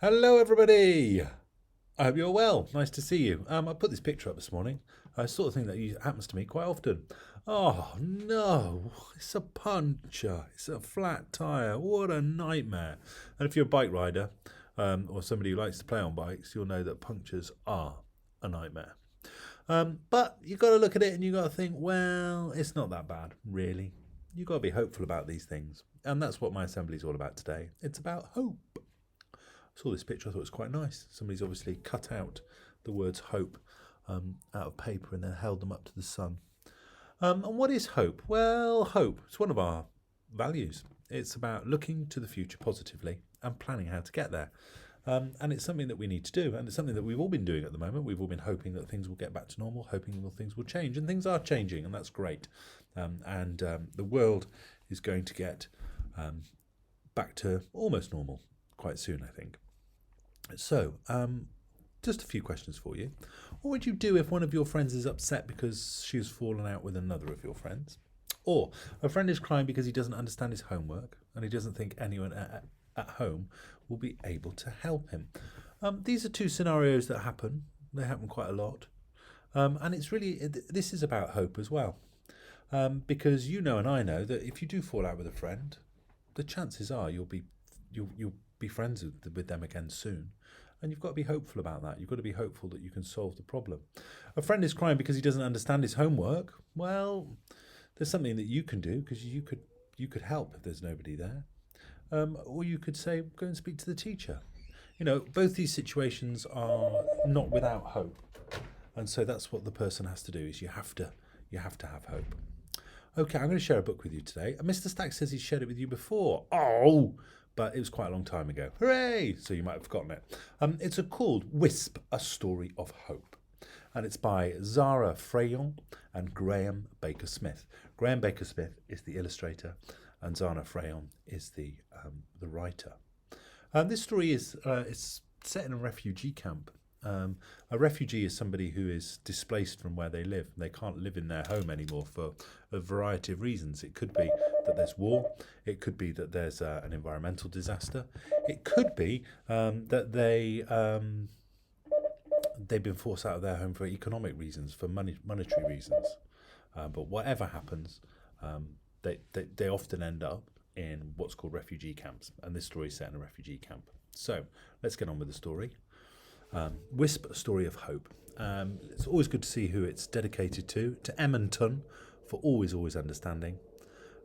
Hello, everybody. I hope you're well. Nice to see you. I put this picture up this morning. I sort of thing that happens to me quite often. Oh no, it's a puncture. It's a flat tire. What a nightmare! And if you're a bike rider or somebody who likes to play on bikes, you'll know that punctures are a nightmare. But you've got to look at it and you've got to think, well, it's not that bad, really. You've got to be hopeful about these things. And that's what my assembly is all about today. It's about hope. Saw this picture, I thought it was quite nice. Somebody's obviously cut out the words hope out of paper and then held them up to the sun. And what is hope? Well, hope, it's one of our values. It's about looking to the future positively and planning how to get there. And it's something that we need to do, and it's something that we've all been doing at the moment. We've all been hoping that things will get back to normal, hoping that things will change, and things are changing, and that's great. The world is going to get back to almost normal quite soon, I think. So, just a few questions for you. What would you do if one of your friends is upset because she's fallen out with another of your friends? Or a friend is crying because he doesn't understand his homework and he doesn't think anyone at home will be able to help him. These are two scenarios that happen. They happen quite a lot. And it's really, this is about hope as well. Because you know and I know that if you do fall out with a friend, the chances are you'll be friends with them again soon. And you've got to be hopeful about that. You've got to be hopeful that you can solve the problem. A friend is crying because he doesn't understand his homework. Well, there's something that you can do because you could help if there's nobody there. Or you could say, go and speak to the teacher. You know, both these situations are not without hope. And so that's what the person has to do is you have to have hope. Okay, I'm going to share a book with you today. Mr. Stack says he's shared it with you before. Oh, but it was quite a long time ago. Hooray! So you might have forgotten it. It's called Wisp, A Story of Hope. And it's by Zara Frayon and Graham Baker Smith. Graham Baker Smith is the illustrator and Zara Frayon is the writer. This story is it's set in a refugee camp. A refugee is somebody who is displaced from where they live. They can't live in their home anymore for a variety of reasons. It could be that there's war. It could be that there's an environmental disaster. It could be that they've been forced out of their home for economic reasons, for monetary reasons. But whatever happens, they often end up in what's called refugee camps. And this story is set in a refugee camp. So let's get on with the story. Wisp, A Story of Hope. It's always good to see who it's dedicated to Edmonton for always understanding.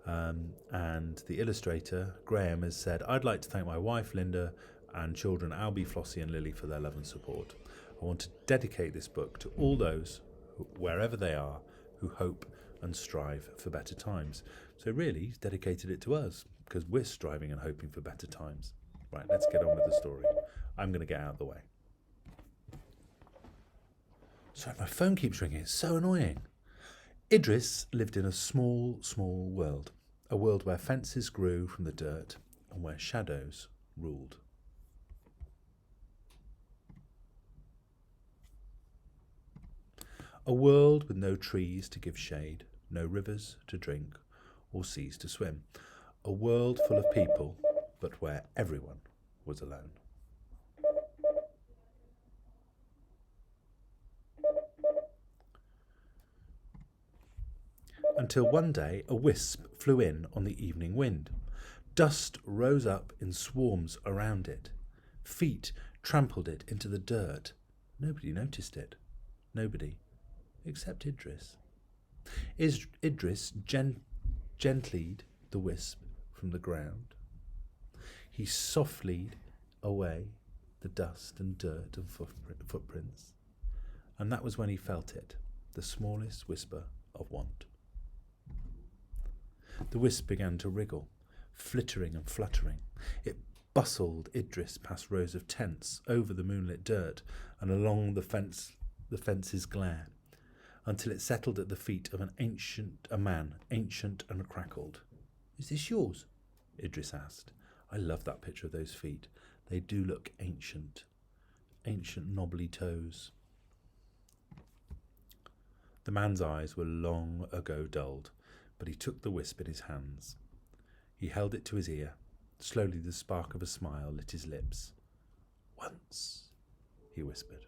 And the illustrator, Graham, has said, I'd like to thank my wife, Linda, and children, Albie, Flossie and Lily, for their love and support. I want to dedicate this book to all those, wherever they are, who hope and strive for better times. So really, he's dedicated it to us, because we're striving and hoping for better times. Right, let's get on with the story. I'm going to get out of the way. Sorry, my phone keeps ringing. It's so annoying. Idris lived in a small world. A world where fences grew from the dirt and where shadows ruled. A world with no trees to give shade, no rivers to drink or seas to swim. A world full of people, but where everyone was alone. Until one day a wisp flew in on the evening wind. Dust rose up in swarms around it. Feet trampled it into the dirt. Nobody noticed it. Nobody except Idris. Idris gentlied the wisp from the ground. He softly away the dust and dirt and footprints. And that was when he felt it, the smallest whisper of want. The wisp began to wriggle, flittering and fluttering. It bustled Idris past rows of tents, over the moonlit dirt, and along the fence's glare, until it settled at the feet of a man, ancient and crackled. Is this yours? Idris asked. I love that picture of those feet. They do look ancient knobbly toes. The man's eyes were long ago dulled, but he took the wisp in his hands. He held it to his ear. Slowly the spark of a smile lit his lips. Once, he whispered.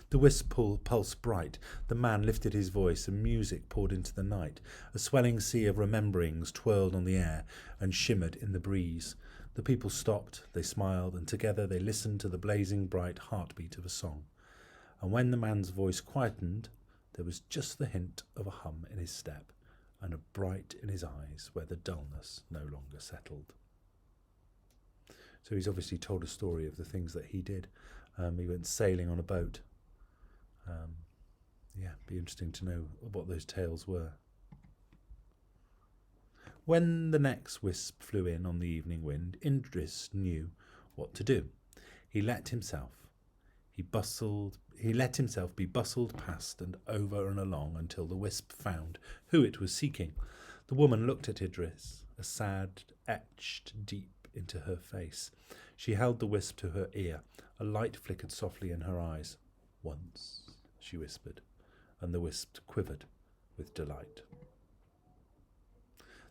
The wisp pulsed bright. The man lifted his voice, and music poured into the night. A swelling sea of rememberings twirled on the air and shimmered in the breeze. The people stopped, they smiled, and together they listened to the blazing bright heartbeat of a song. And when the man's voice quietened, there was just the hint of a hum in his step, and a bright in his eyes where the dullness no longer settled. So he's obviously told a story of the things that he did. He went sailing on a boat. Be interesting to know what those tales were. When the next wisp flew in on the evening wind, Idris knew what to do. He let himself be bustled past and over and along until the wisp found who it was seeking. The woman looked at Idris, a sad etched deep into her face. She held the wisp to her ear. A light flickered softly in her eyes. Once, she whispered, and the wisp quivered with delight.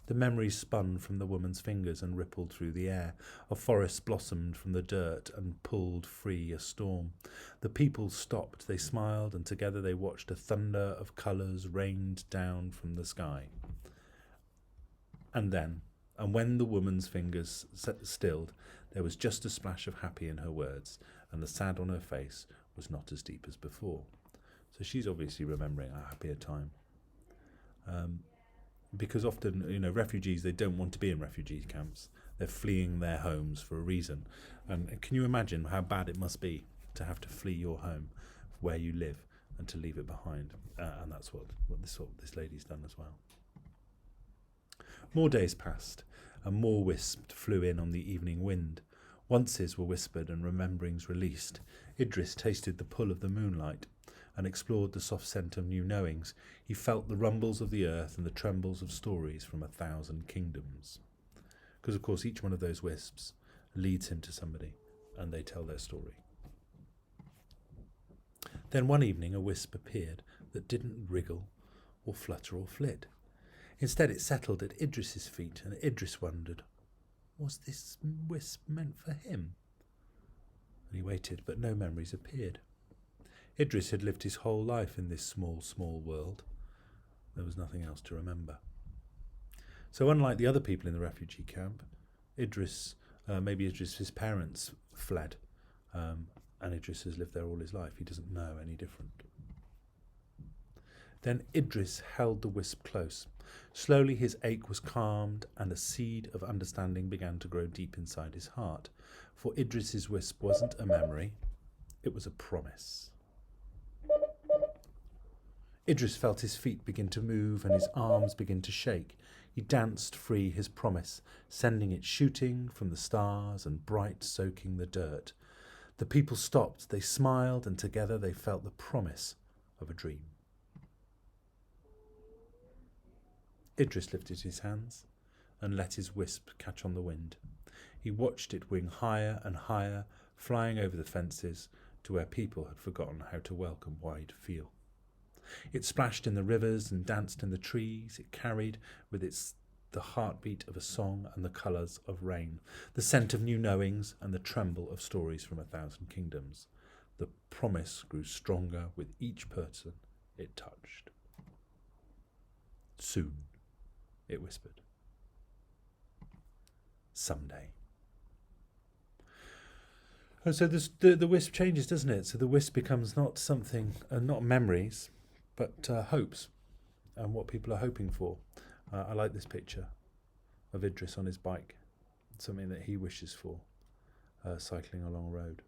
The memories spun from the woman's fingers and rippled through the air. A forest blossomed from the dirt and pulled free a storm. The people stopped, they smiled, and together they watched a thunder of colours rained down from the sky. And when the woman's fingers stilled, there was just a splash of happy in her words, and the sad on her face was not as deep as before. So she's obviously remembering a happier time. Because often, refugees, they don't want to be in refugee camps. They're fleeing their homes for a reason. And can you imagine how bad it must be to have to flee your home, where you live, and to leave it behind? And that's what this lady's done as well. More days passed, and more wisps flew in on the evening wind. Onces were whispered and rememberings released. Idris tasted the pull of the moonlight and explored the soft scent of new knowings. He felt the rumbles of the earth and the trembles of stories from 1,000 kingdoms. Because, of course, each one of those wisps leads him to somebody, and they tell their story. Then one evening a wisp appeared that didn't wriggle or flutter or flit. Instead it settled at Idris's feet, and Idris wondered, was this wisp meant for him? And he waited, but no memories appeared. Idris had lived his whole life in this small, small world. There was nothing else to remember. So unlike the other people in the refugee camp, Idris's parents fled, and Idris has lived there all his life. He doesn't know any different. Then Idris held the wisp close. Slowly his ache was calmed, and a seed of understanding began to grow deep inside his heart. For Idris's wisp wasn't a memory, it was a promise. Idris felt his feet begin to move and his arms begin to shake. He danced free his promise, sending it shooting from the stars and bright soaking the dirt. The people stopped, they smiled, and together they felt the promise of a dream. Idris lifted his hands and let his wisp catch on the wind. He watched it wing higher and higher, flying over the fences to where people had forgotten how to welcome wide feel. It splashed in the rivers and danced in the trees. It carried with it the heartbeat of a song and the colours of rain, the scent of new knowings and the tremble of stories from 1,000 kingdoms. The promise grew stronger with each person it touched. Soon, it whispered. Someday. And so the wisp changes, doesn't it? So the wisp becomes not something, not memories, but hopes, and what people are hoping for. I like this picture of Idris on his bike, something that he wishes for, cycling along a road.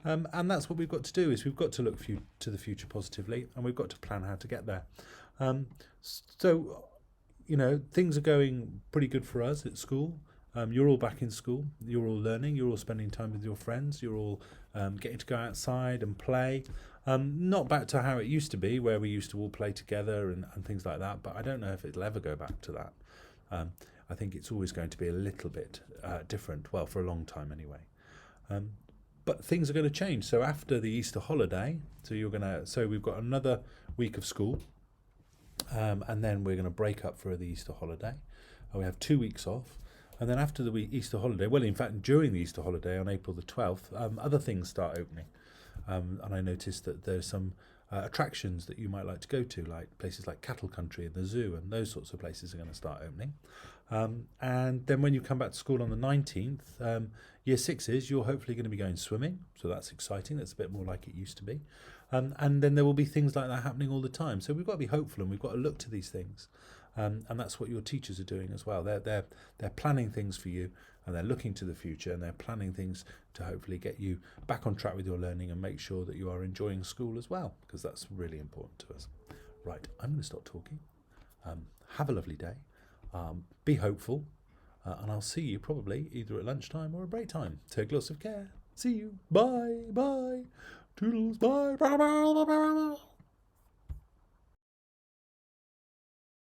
And that's what we've got to do, is we've got to look to the future positively, and we've got to plan how to get there. So, things are going pretty good for us at school. You're all back in school, you're all learning, you're all spending time with your friends, you're all getting to go outside and play. Not back to how it used to be, where we used to all play together and things like that, but I don't know if it'll ever go back to that. I think it's always going to be a little bit different, well, for a long time anyway. But things are going to change. So after the Easter holiday, so we've got another week of school, and then we're going to break up for the Easter holiday. We have 2 weeks off. And then after the Easter holiday, well, in fact, during the Easter holiday on April the 12th, other things start opening. And I noticed that there's some attractions that you might like to go to, like places like Cattle Country and the zoo, and those sorts of places are going to start opening. And then when you come back to school on the 19th, year sixes, you're hopefully going to be going swimming. So that's exciting. That's a bit more like it used to be. And then there will be things like that happening all the time. So we've got to be hopeful and we've got to look to these things. And that's what your teachers are doing as well. They're planning things for you, and they're looking to the future, and they're planning things to hopefully get you back on track with your learning and make sure that you are enjoying school as well, because that's really important to us. Right, I'm going to stop talking. Have a lovely day. Be hopeful, and I'll see you probably either at lunchtime or at break time. Take lots of care. See you. Bye. Bye. Toodles. Bye.